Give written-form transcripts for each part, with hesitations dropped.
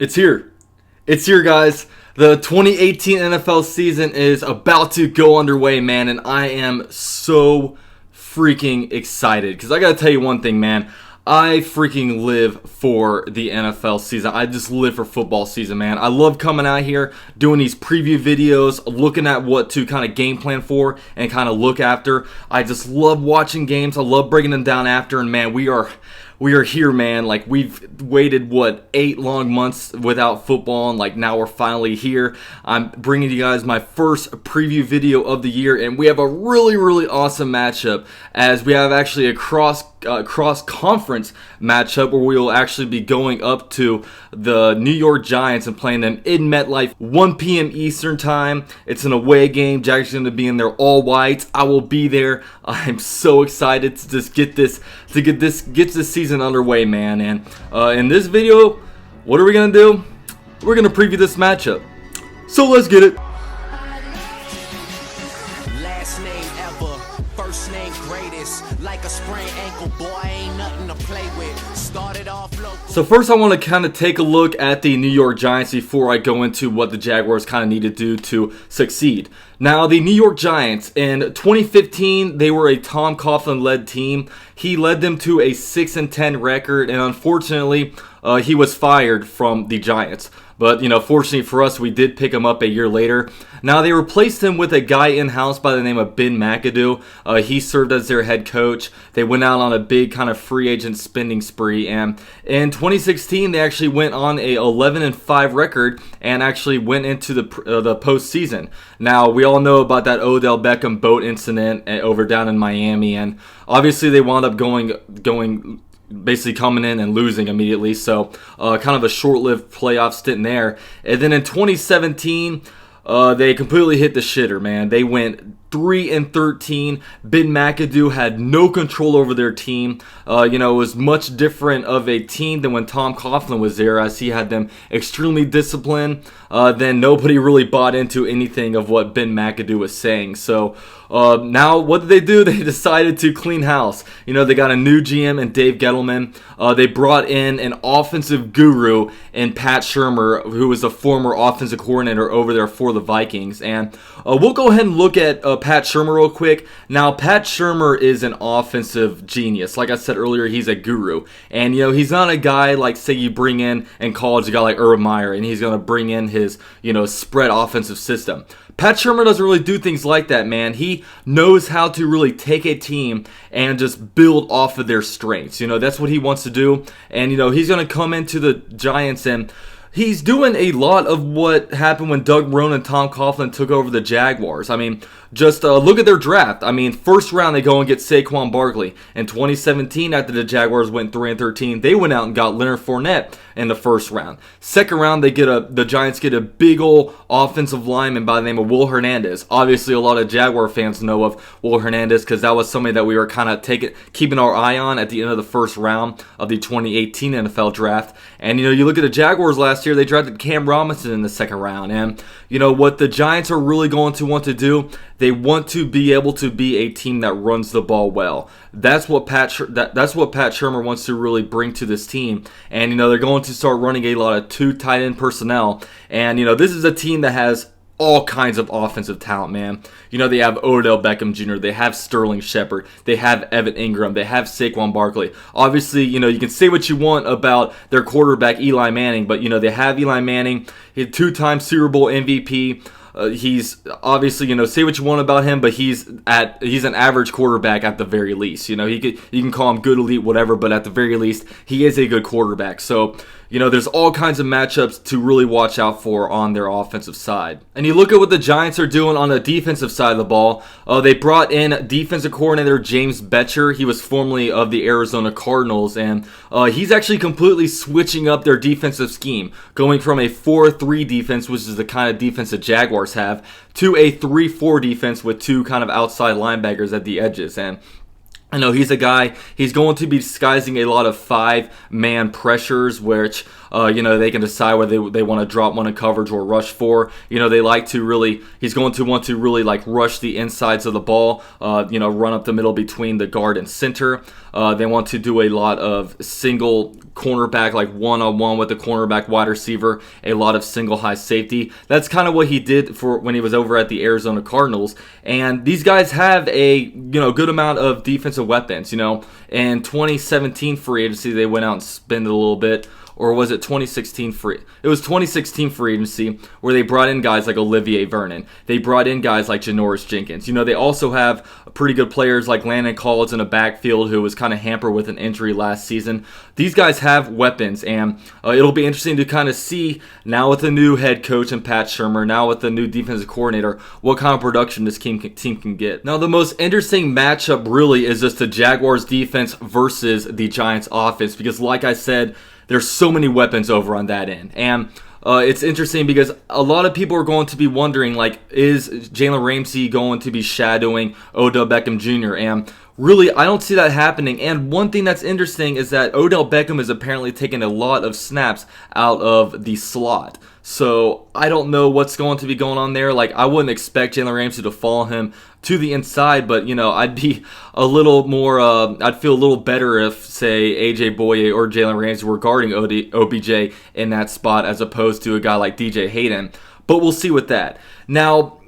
It's here. It's here, guys. The 2018 NFL season is about to go underway, man, and I am so freaking excited. Because I got to tell you one thing, man. I freaking live for the NFL season. I just live for football season, man. I love coming out here, doing these preview videos, looking at what to kind of game plan for and kind of look after. I just love watching games. I love breaking them down after, and man, we are here, man. Like, we've waited 8 long months without football, and like now we're finally here. I'm bringing you guys my first preview video of the year, and we have a really awesome matchup, as we have actually a cross conference matchup where we will actually be going up to the New York Giants and playing them in MetLife, 1 p.m. Eastern time. It's an away game. Jack's going to be in there all white. I will be there. I'm so excited to just get this season underway, man. And in this video, what are we gonna do? We're gonna preview this matchup. So let's get it. Last name ever, first name greatest. Like a sprained ankle, boy, ain't nothing to play with. Started off low. So first I want to kind of take a look at the New York Giants before I go into what the Jaguars kind of need to do to succeed. Now, the New York Giants, in 2015, they were a Tom Coughlin-led team. He led them to a 6-10 record, and unfortunately, he was fired from the Giants. But, fortunately for us, we did pick him up a year later. Now, they replaced him with a guy in-house by the name of Ben McAdoo. He served as their head coach. They went out on a big kind of free agent spending spree. And in 2016, they actually went on a 11-5 record and actually went into the postseason. Now, we all know about that Odell Beckham boat incident over down in Miami. And obviously, they wound up going basically coming in and losing immediately, so kind of a short-lived playoff stint there. And then in 2017, they completely hit the shitter, man. They went 3-13. Ben McAdoo had no control over their team. It was much different of a team than when Tom Coughlin was there, as he had them extremely disciplined. Then nobody really bought into anything of what Ben McAdoo was saying. So now what did they do? They decided to clean house. They got a new GM in Dave Gettleman. They brought in an offensive guru in Pat Shurmur, who was a former offensive coordinator over there for the Vikings. And we'll go ahead and look at Pat Shurmur real quick. Now, Pat Shurmur is an offensive genius. Like I said earlier, he's a guru. And, he's not a guy like, say, you bring in college, a guy like Urban Meyer, and he's going to bring in his, spread offensive system. Pat Shurmur doesn't really do things like that, man. He knows how to really take a team and just build off of their strengths. That's what he wants to do. And, he's going to come into the Giants, and he's doing a lot of what happened when Doug Marrone and Tom Coughlin took over the Jaguars. I mean, just look at their draft. I mean, first round, they go and get Saquon Barkley. In 2017, after the Jaguars went 3-13, they went out and got Leonard Fournette in the first round. Second round, the Giants get a big old offensive lineman by the name of Will Hernandez. Obviously, a lot of Jaguar fans know of Will Hernandez because that was somebody that we were kind of keeping our eye on at the end of the first round of the 2018 NFL draft. And, you look at the Jaguars last year, they drafted Cam Robinson in the second round. And, what the Giants are really going to want to do, they want to be able to be a team that runs the ball well. That's what Pat Shurmur wants to really bring to this team. And, they're going to start running a lot of 2 tight end personnel. And, this is a team that has all kinds of offensive talent, man. They have Odell Beckham Jr., they have Sterling Shepard, they have Evan Ingram, they have Saquon Barkley. Obviously, you can say what you want about their quarterback, Eli Manning, but, they have Eli Manning, he's 2-time Super Bowl MVP. He's obviously, say what you want about him, but he's an average quarterback at the very least. You can call him good, elite, whatever, but at the very least, he is a good quarterback. So, there's all kinds of matchups to really watch out for on their offensive side. And you look at what the Giants are doing on the defensive side of the ball. They brought in defensive coordinator James Betcher. He was formerly of the Arizona Cardinals, and he's actually completely switching up their defensive scheme, going from a 4-3 defense, which is the kind of defense the Jaguars have, to a 3-4 defense with 2 kind of outside linebackers at the edges. And he's a guy, he's going to be disguising a lot of 5-man pressures, which They can decide whether they want to drop one in coverage or rush 4. They like to really, he's going to want to really like rush the insides of the ball, run up the middle between the guard and center. They want to do a lot of single cornerback, like one-on-one with the cornerback wide receiver, a lot of single high safety. That's kind of what he did for when he was over at the Arizona Cardinals. And these guys have a good amount of defensive weapons. In 2017 free agency, they went out and spent it a little bit. Or was it 2016 free? It was 2016 free agency where they brought in guys like Olivier Vernon. They brought in guys like Janoris Jenkins. They also have pretty good players like Landon Collins in a backfield who was kind of hampered with an injury last season. These guys have weapons, and it'll be interesting to kind of see now with the new head coach and Pat Shurmur, now with the new defensive coordinator, what kind of production this team can get. Now, the most interesting matchup really is just the Jaguars defense versus the Giants offense, because like I said, there's so many weapons over on that end. And it's interesting because a lot of people are going to be wondering, like, is Jalen Ramsey going to be shadowing Odell Beckham Jr.? And really, I don't see that happening. And one thing that's interesting is that Odell Beckham is apparently taking a lot of snaps out of the slot. So I don't know what's going to be going on there. Like, I wouldn't expect Jalen Ramsey to follow him to the inside, but I'd be a little more. I'd feel a little better if, say, AJ Boye or Jalen Ramsey were guarding OBJ in that spot as opposed to a guy like DJ Hayden. But we'll see with that. Now,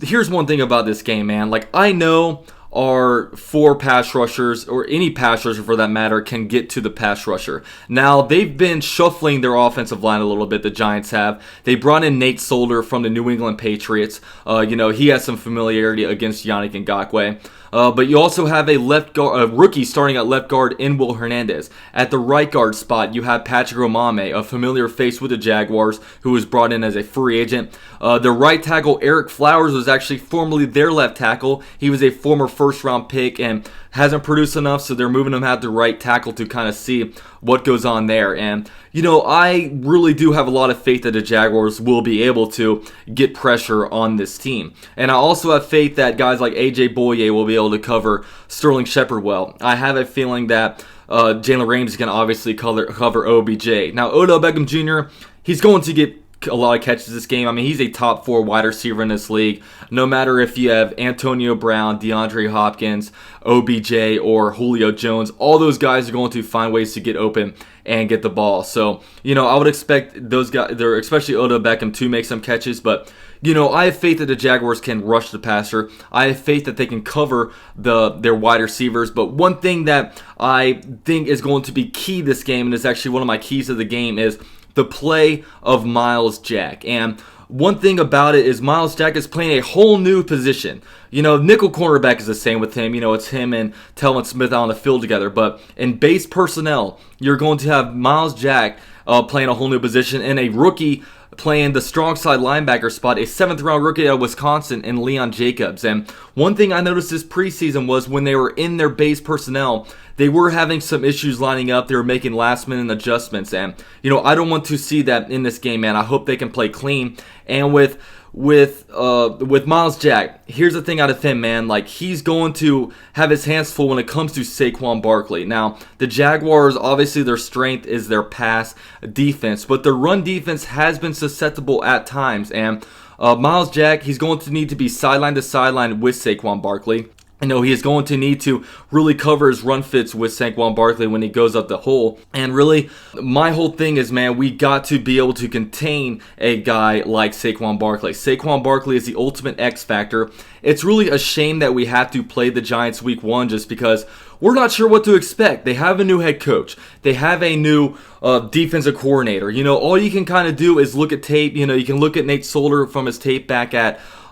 here's one thing about this game, man. Like, I know our 4 pass rushers, or any pass rusher for that matter, can get to the pass rusher. Now, they've been shuffling their offensive line a little bit, the Giants have. They brought in Nate Solder from the New England Patriots. He has some familiarity against Yannick Ngakoue. But you also have a rookie starting at left guard in Will Hernandez. At the right guard spot, you have Patrick Omameh, a familiar face with the Jaguars, who was brought in as a free agent. The right tackle, Eric Flowers, was actually formerly their left tackle. He was a former first-round pick and hasn't produced enough, so they're moving him out to right tackle to kind of see what goes on there. And, I really do have a lot of faith that the Jaguars will be able to get pressure on this team. And I also have faith that guys like AJ Boye will be able to cover Sterling Shepard well. I have a feeling that Jalen Ramsey can obviously cover OBJ. Now, Odell Beckham Jr., he's going to get a lot of catches this game. I mean, he's a top 4 wide receiver in this league. No matter if you have Antonio Brown, DeAndre Hopkins, OBJ, or Julio Jones, all those guys are going to find ways to get open and get the ball. So, I would expect those guys, especially Odell Beckham, to make some catches. But, I have faith that the Jaguars can rush the passer. I have faith that they can cover their wide receivers. But one thing that I think is going to be key this game, and it's actually one of my keys of the game, is the play of Myles Jack. And one thing about it is Myles Jack is playing a whole new position. Nickel cornerback is the same with him. It's him and Telvin Smith out on the field together. But in base personnel, you're going to have Myles Jack playing a whole new position, and a rookie playing the strong side linebacker spot, a 7th round rookie out of Wisconsin in Leon Jacobs. And one thing I noticed this preseason was when they were in their base personnel, they were having some issues lining up. They were making last minute adjustments. And, I don't want to see that in this game, man. I hope they can play clean. And with Myles Jack, here's the thing out of him, man. Like, he's going to have his hands full when it comes to Saquon Barkley. Now, the Jaguars, obviously their strength is their pass defense, but their run defense has been susceptible at times. And Myles Jack, he's going to need to be sideline to sideline with Saquon Barkley. He is going to need to really cover his run fits with Saquon Barkley when he goes up the hole. And really, my whole thing is, man, we got to be able to contain a guy like Saquon Barkley. Saquon Barkley is the ultimate X factor. It's really a shame that we have to play the Giants week 1 just because we're not sure what to expect. They have a new head coach. They have a new defensive coordinator. All you can kind of do is look at tape. You can look at Nate Solder from his tape back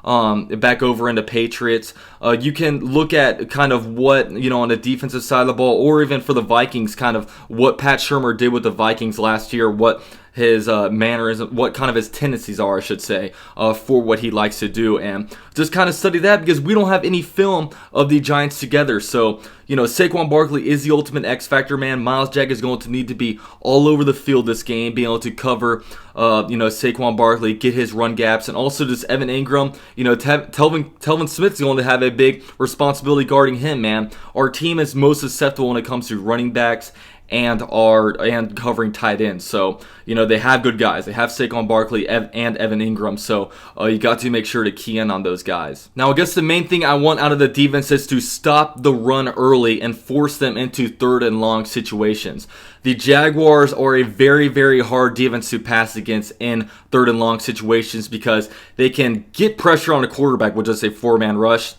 over into Patriots. You can look at kind of what, on the defensive side of the ball, or even for the Vikings, kind of what Pat Shurmur did with the Vikings last year, what his mannerism, what kind of his tendencies are, I should say, for what he likes to do, and just kind of study that because we don't have any film of the Giants together. So, Saquon Barkley is the ultimate X factor, man. Myles Jack is going to need to be all over the field this game, being able to cover, Saquon Barkley, get his run gaps, and also just Evan Ingram. Telvin Smith is going to have a big responsibility guarding him, man. Our team is most susceptible when it comes to running backs and covering tight ends. So, they have good guys. They have Saquon Barkley and Evan Ingram. So, you got to make sure to key in on those guys. Now, I guess the main thing I want out of the defense is to stop the run early and force them into third and long situations. The Jaguars are a very, very hard defense to pass against in third and long situations because they can get pressure on a quarterback with just a 4-man rush.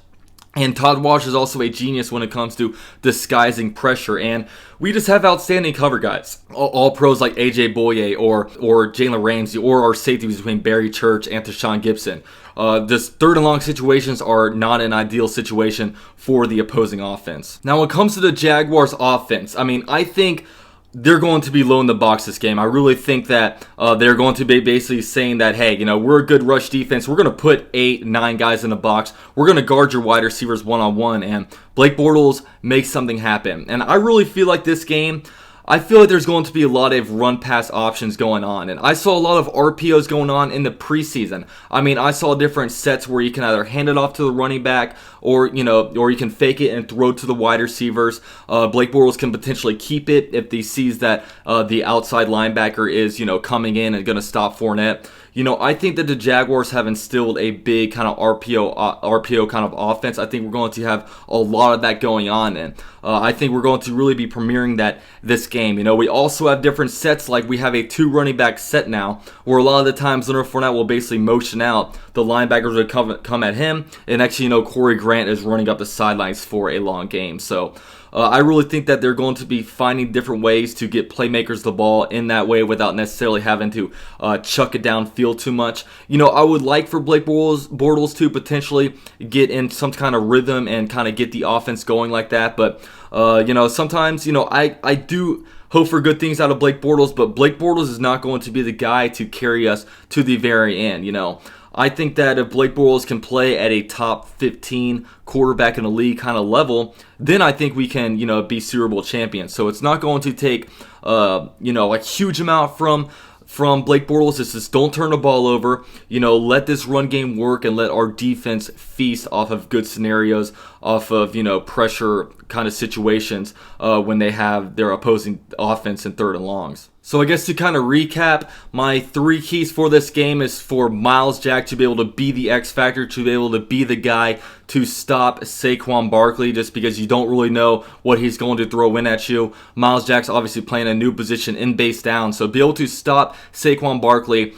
And Todd Wash is also a genius when it comes to disguising pressure. And we just have outstanding cover guys. All pros like A.J. Boye or Jalen Ramsey or our safeties between Barry Church and Tashawn Gibson. This third and long situations are not an ideal situation for the opposing offense. Now, when it comes to the Jaguars offense, I think they're going to be low in the box this game. I really think that they're going to be basically saying that, hey, we're a good rush defense. We're going to put 8-9 guys in the box. We're going to guard your wide receivers one-on-one, and Blake Bortles makes something happen. And I really feel like this game, I feel like there's going to be a lot of run-pass options going on. And I saw a lot of RPOs going on in the preseason. I saw different sets where you can either hand it off to the running back or you can fake it and throw to the wide receivers. Blake Bortles can potentially keep it if he sees that the outside linebacker is, coming in and going to stop Fournette. I think that the Jaguars have instilled a big kind of RPO kind of offense. I think we're going to have a lot of that going on, and I think we're going to really be premiering that this game. We also have different sets, like we have a 2 running back set now, where a lot of the times Leonard Fournette will basically motion out the linebackers will come at him, and actually, Corey Grant is running up the sidelines for a long game. So I really think that they're going to be finding different ways to get playmakers the ball in that way without necessarily having to chuck it downfield too much. I would like for Blake Bortles to potentially get in some kind of rhythm and kind of get the offense going like that. But, sometimes, I do hope for good things out of Blake Bortles, but Blake Bortles is not going to be the guy to carry us to the very end, I think that if Blake Bortles can play at a top 15 quarterback in the league kind of level, then I think we can, be Super Bowl champions. So it's not going to take, a huge amount from Blake Bortles. It's just don't turn the ball over. Let this run game work and let our defense feast off of good scenarios, off of, pressure kind of situations when they have their opposing offense in third and longs. So I guess to kind of recap, my 3 keys for this game is for Myles Jack to be able to be the X factor, to be able to be the guy to stop Saquon Barkley, just because you don't really know what he's going to throw in at you. Myles Jack's obviously playing a new position in base down, so be able to stop Saquon Barkley,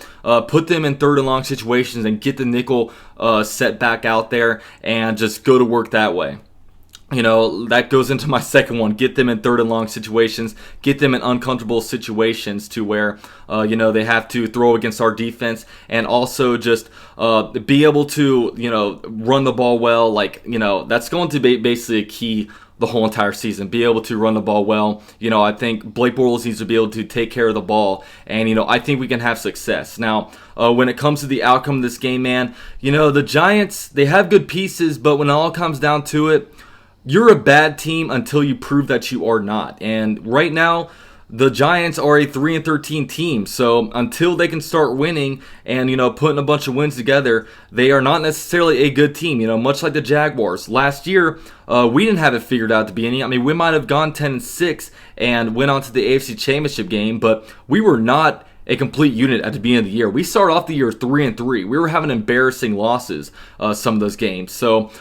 put them in third and long situations, and get the nickel set back out there and just go to work that way. That goes into my second one. Get them in third and long situations. Get them in uncomfortable situations to where, they have to throw against our defense, and also just be able to, run the ball well. That's going to be basically a key the whole entire season. Be able to run the ball well. I think Blake Bortles needs to be able to take care of the ball, and, I think we can have success. Now, when it comes to the outcome of this game, man, the Giants, they have good pieces, but when it all comes down to it, you're a bad team until you prove that you are not. And right now, the Giants are a 3-13 team. So until they can start winning and, putting a bunch of wins together, they are not necessarily a good team. Much like the Jaguars. Last year, we didn't have it figured out at the beginning. We might have gone 10-6 and went on to the AFC Championship game, but we were not a complete unit at the beginning of the year. We started off the year 3-3. We were having embarrassing losses some of those games. So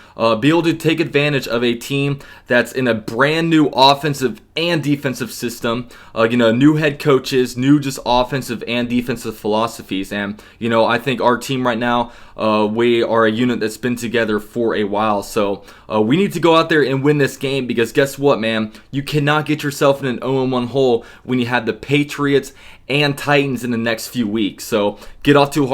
be able to take advantage of a team that's in a brand new offensive and defensive system, new head coaches, new just offensive and defensive philosophies. And, I think our team right now, we are a unit that's been together for a while. So we need to go out there and win this game, because guess what, man? You cannot get yourself in an 0-1 hole when you have the Patriots and Titans in the next few weeks. So get off to a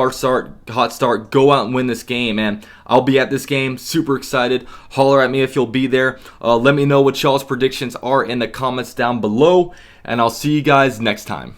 hot start, go out and win this game, and I'll be at this game, super excited. Holler at me if you'll be there. Let me know what y'all's predictions are in the comments down below, and I'll see you guys next time.